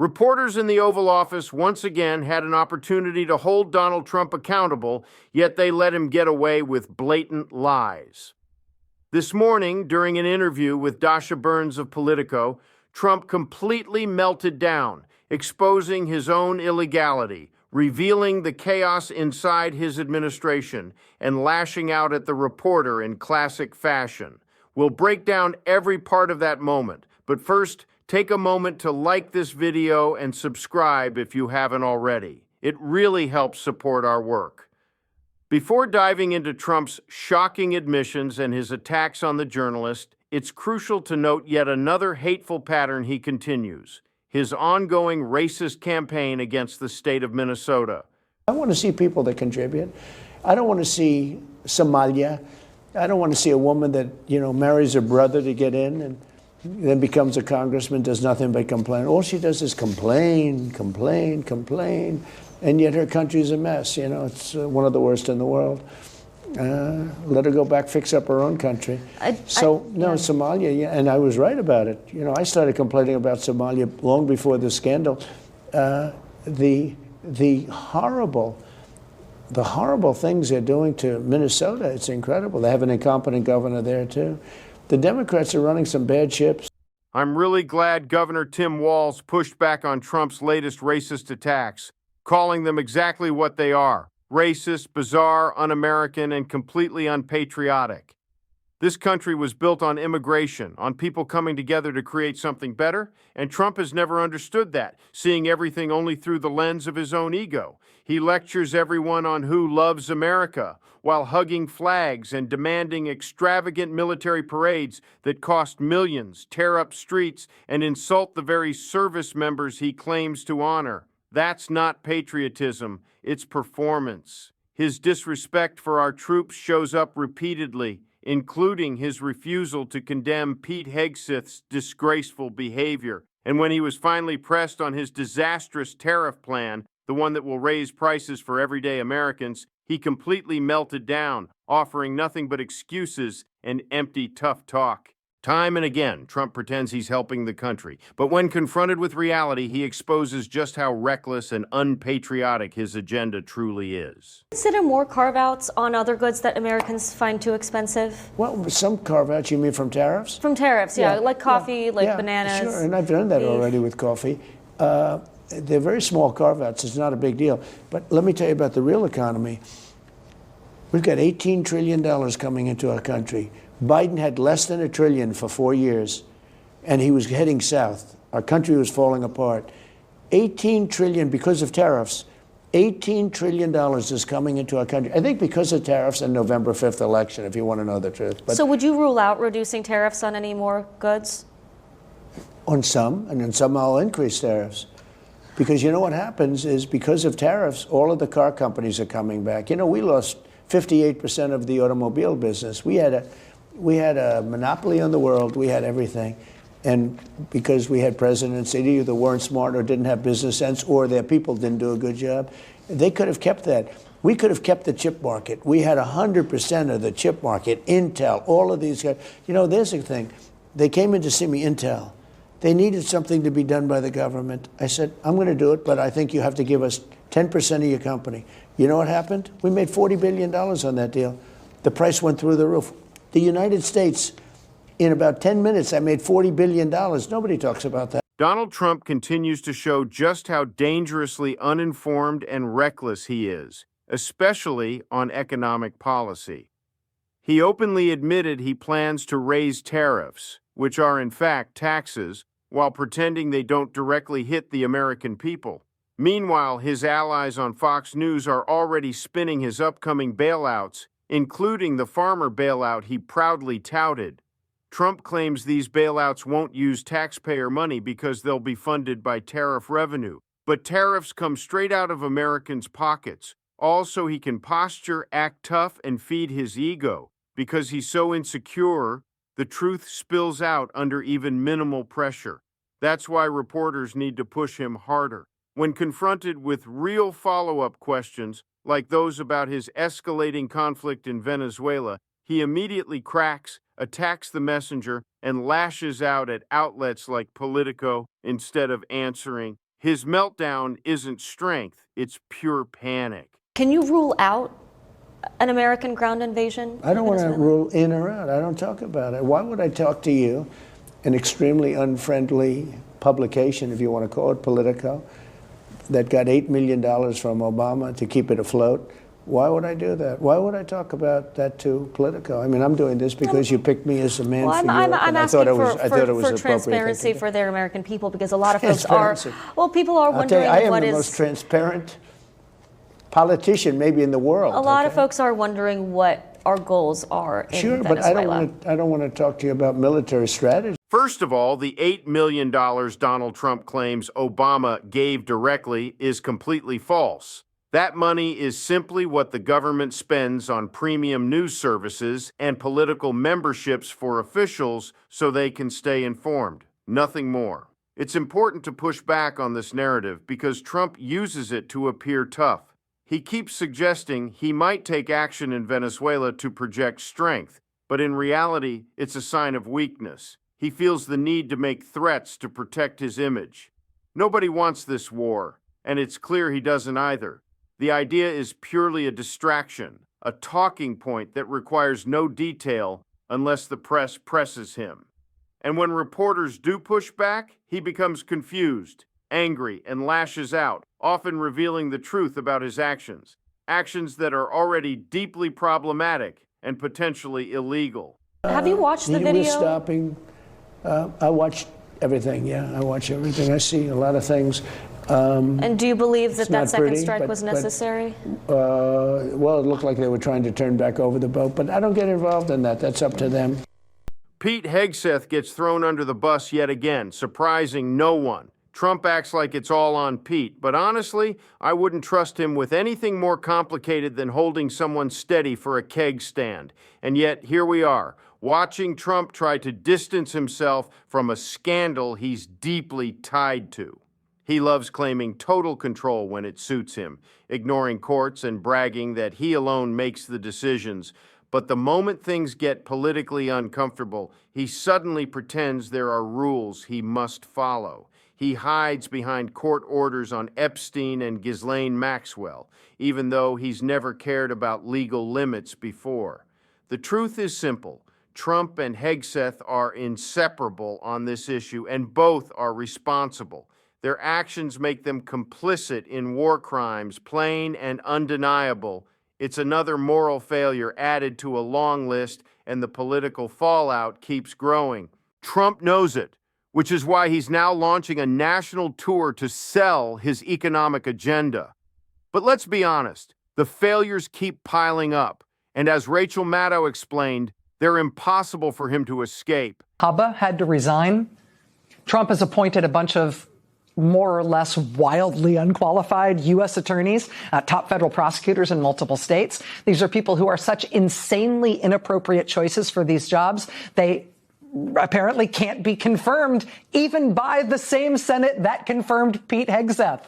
Reporters in the Oval Office once again had an opportunity to hold Donald Trump accountable, yet they let him get away with blatant lies. This morning, during an interview with Dasha Burns of Politico, Trump completely melted down, exposing his own illegality, revealing the chaos inside his administration, and lashing out at the reporter in classic fashion. We'll break down every part of that moment, but first, take a moment to like this video and subscribe if you haven't already. It really helps support our work. Before diving into Trump's shocking admissions and his attacks on the journalist, it's crucial to note yet another hateful pattern he continues: his ongoing racist campaign against the state of Minnesota. I want to see people that contribute. I don't want to see Somalia. I don't want to see a woman that, marries her brother to get in and then becomes a congressman, does nothing but complain. All she does is complain, complain, complain, and yet her country's a mess. It's one of the worst in the world. Let her go back, fix up her own country. Somalia, yeah, and I was right about it. I started complaining about Somalia long before the scandal. The horrible things they're doing to Minnesota, it's incredible. They have an incompetent governor there, too. The Democrats are running some bad ships. I'm really glad Governor Tim Walz pushed back on Trump's latest racist attacks, calling them exactly what they are: racist, bizarre, un-American, and completely unpatriotic. This country was built on immigration, on people coming together to create something better, and Trump has never understood that, seeing everything only through the lens of his own ego. He lectures everyone on who loves America, while hugging flags and demanding extravagant military parades that cost millions, tear up streets, and insult the very service members he claims to honor. That's not patriotism, it's performance. His disrespect for our troops shows up repeatedly, including his refusal to condemn Pete Hegseth's disgraceful behavior. And when he was finally pressed on his disastrous tariff plan, the one that will raise prices for everyday Americans, he completely melted down, offering nothing but excuses and empty tough talk. Time and again, Trump pretends he's helping the country, but when confronted with reality, he exposes just how reckless and unpatriotic his agenda truly is. Consider more carve-outs on other goods that Americans find too expensive? Well, some carve-outs, you mean from tariffs? From tariffs, yeah. Like coffee, bananas. Sure, and I've done that beef. already with coffee. They're very small carve-outs. It's not a big deal. But let me tell you about the real economy. We've got $18 trillion coming into our country. Biden had less than $1 trillion for 4 years, and he was heading south. Our country was falling apart. $18 trillion because of tariffs. $18 trillion is coming into our country. I think because of tariffs and November 5th election, if you want to know the truth. But so would you rule out reducing tariffs on any more goods? On some, and on some I'll increase tariffs. Because you know what happens is because of tariffs, all of the car companies are coming back. We lost 58% of the automobile business. We had a monopoly on the world. We had everything. And because we had presidents that either weren't smart or didn't have business sense, or their people didn't do a good job, they could have kept that. We could have kept the chip market. We had 100% of the chip market, Intel, all of these guys. There's the thing. They came in to see me, Intel. They needed something to be done by the government. I said, I'm going to do it, but I think you have to give us 10% of your company. You know what happened? We made $40 billion on that deal. The price went through the roof. The United States, in about 10 minutes, I made $40 billion. Nobody talks about that. Donald Trump continues to show just how dangerously uninformed and reckless he is, especially on economic policy. He openly admitted he plans to raise tariffs, which are in fact taxes, while pretending they don't directly hit the American people. Meanwhile, his allies on Fox News are already spinning his upcoming bailouts, including the farmer bailout he proudly touted. Trump claims these bailouts won't use taxpayer money because they'll be funded by tariff revenue. But tariffs come straight out of Americans' pockets, all so he can posture, act tough, and feed his ego. Because he's so insecure, the truth spills out under even minimal pressure. That's why reporters need to push him harder. When confronted with real follow-up questions, like those about his escalating conflict in Venezuela, he immediately cracks, attacks the messenger, and lashes out at outlets like Politico instead of answering. His meltdown isn't strength, it's pure panic. Can you rule out an American ground invasion? I don't want to rule in or out. I don't talk about it. Why would I talk to you, an extremely unfriendly publication, if you want to call it Politico, that got $8 million from Obama to keep it afloat? Why would I do that? Why would I talk about that to Politico? I mean, I'm doing this because you picked me as a man for Europe. I'm asking for for transparency for their American people, because a lot of folks are, well, people are wondering I am what the is... most transparent politician maybe in the world. A lot of folks are wondering what our goals are in Sure, but Venezuela. I don't want to talk to you about military strategy. First of all, the $8 million Donald Trump claims Obama gave directly is completely false. That money is simply what the government spends on premium news services and political memberships for officials so they can stay informed. Nothing more. It's important to push back on this narrative because Trump uses it to appear tough. He keeps suggesting he might take action in Venezuela to project strength, but in reality, it's a sign of weakness. He feels the need to make threats to protect his image. Nobody wants this war, and it's clear he doesn't either. The idea is purely a distraction, a talking point that requires no detail unless the press presses him. And when reporters do push back, he becomes confused, angry, and lashes out, often revealing the truth about his actions, actions that are already deeply problematic and potentially illegal. Have you watched the video? We're stopping. I watched everything, yeah. I watch everything. I see a lot of things. And do you believe that that second pretty, strike was necessary? Well, it looked like they were trying to turn back over the boat, but I don't get involved in that. That's up to them. Pete Hegseth gets thrown under the bus yet again, surprising no one. Trump acts like it's all on Pete, but honestly, I wouldn't trust him with anything more complicated than holding someone steady for a keg stand. And yet, here we are, watching Trump try to distance himself from a scandal he's deeply tied to. He loves claiming total control when it suits him, ignoring courts and bragging that he alone makes the decisions. But the moment things get politically uncomfortable, he suddenly pretends there are rules he must follow. He hides behind court orders on Epstein and Ghislaine Maxwell, even though he's never cared about legal limits before. The truth is simple. Trump and Hegseth are inseparable on this issue, and both are responsible. Their actions make them complicit in war crimes, plain and undeniable. It's another moral failure added to a long list, and the political fallout keeps growing. Trump knows it, which is why he's now launching a national tour to sell his economic agenda. But let's be honest, the failures keep piling up, and as Rachel Maddow explained, they're impossible for him to escape. Hubba had to resign. Trump has appointed a bunch of more or less wildly unqualified U.S. attorneys, top federal prosecutors in multiple states. These are people who are such insanely inappropriate choices for these jobs. They apparently can't be confirmed even by the same Senate that confirmed Pete Hegseth.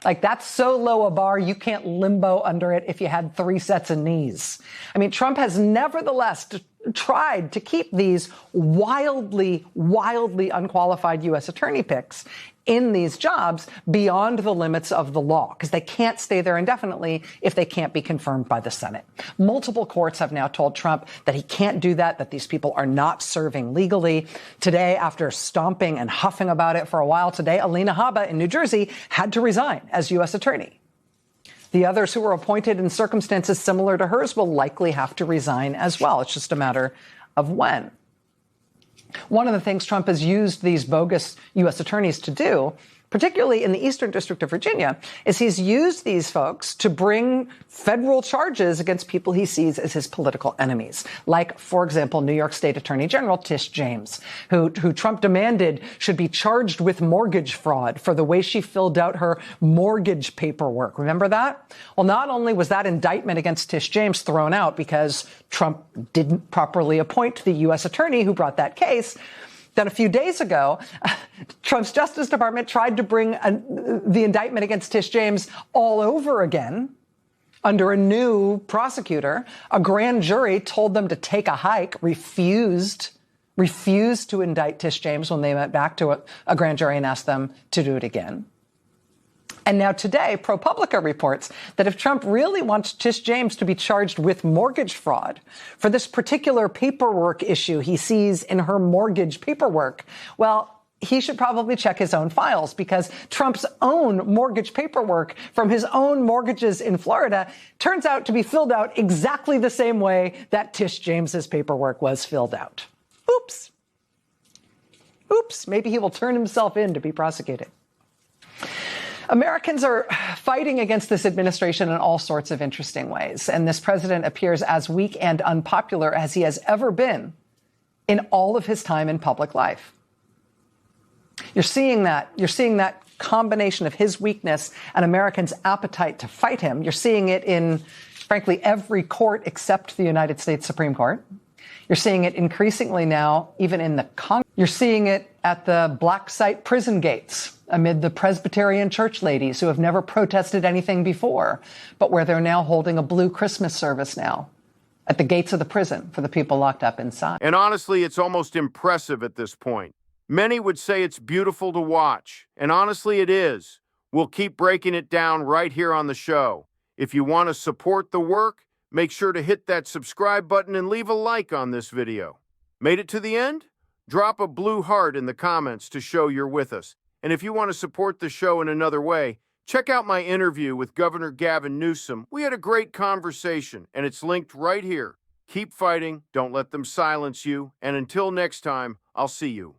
Like, that's so low a bar, you can't limbo under it if you had 3 sets of knees. I mean, Trump has nevertheless tried to keep these wildly unqualified U.S. attorney picks in these jobs beyond the limits of the law, because they can't stay there indefinitely if they can't be confirmed by the Senate. Multiple courts have now told Trump that he can't do that these people are not serving legally. Today, after stomping and huffing about it for a while, today, Alina Habba in New Jersey had to resign as U.S. attorney. The others who were appointed in circumstances similar to hers will likely have to resign as well. It's just a matter of when. One of the things Trump has used these bogus U.S. attorneys to do, particularly in the Eastern District of Virginia, is he's used these folks to bring federal charges against people he sees as his political enemies. Like, for example, New York State Attorney General Tish James, who Trump demanded should be charged with mortgage fraud for the way she filled out her mortgage paperwork. Remember that? Well, not only was that indictment against Tish James thrown out because Trump didn't properly appoint the U.S. attorney who brought that case, then a few days ago, Trump's Justice Department tried to bring the indictment against Tish James all over again under a new prosecutor. A grand jury told them to take a hike, refused refused to indict Tish James when they went back to a grand jury and asked them to do it again. And now today, ProPublica reports that if Trump really wants Tish James to be charged with mortgage fraud for this particular paperwork issue he sees in her mortgage paperwork, well, he should probably check his own files, because Trump's own mortgage paperwork from his own mortgages in Florida turns out to be filled out exactly the same way that Tish James's paperwork was filled out. Oops. Oops. Maybe he will turn himself in to be prosecuted. Americans are fighting against this administration in all sorts of interesting ways, and this president appears as weak and unpopular as he has ever been in all of his time in public life. You're seeing that. You're seeing that combination of his weakness and Americans' appetite to fight him. You're seeing it in, frankly, every court except the United States Supreme Court. You're seeing it increasingly now, even in the Congress. You're seeing it at the black site prison gates amid the Presbyterian church ladies who have never protested anything before, but where they're now holding a blue Christmas service now at the gates of the prison for the people locked up inside. And honestly, it's almost impressive at this point. Many would say it's beautiful to watch, and honestly it is. We'll keep breaking it down right here on the show. If you want to support the work, make sure to hit that subscribe button and leave a like on this video. Made it to the end? Drop a blue heart in the comments to show you're with us. And if you want to support the show in another way, check out my interview with Governor Gavin Newsom. We had a great conversation, and it's linked right here. Keep fighting, don't let them silence you, and until next time, I'll see you.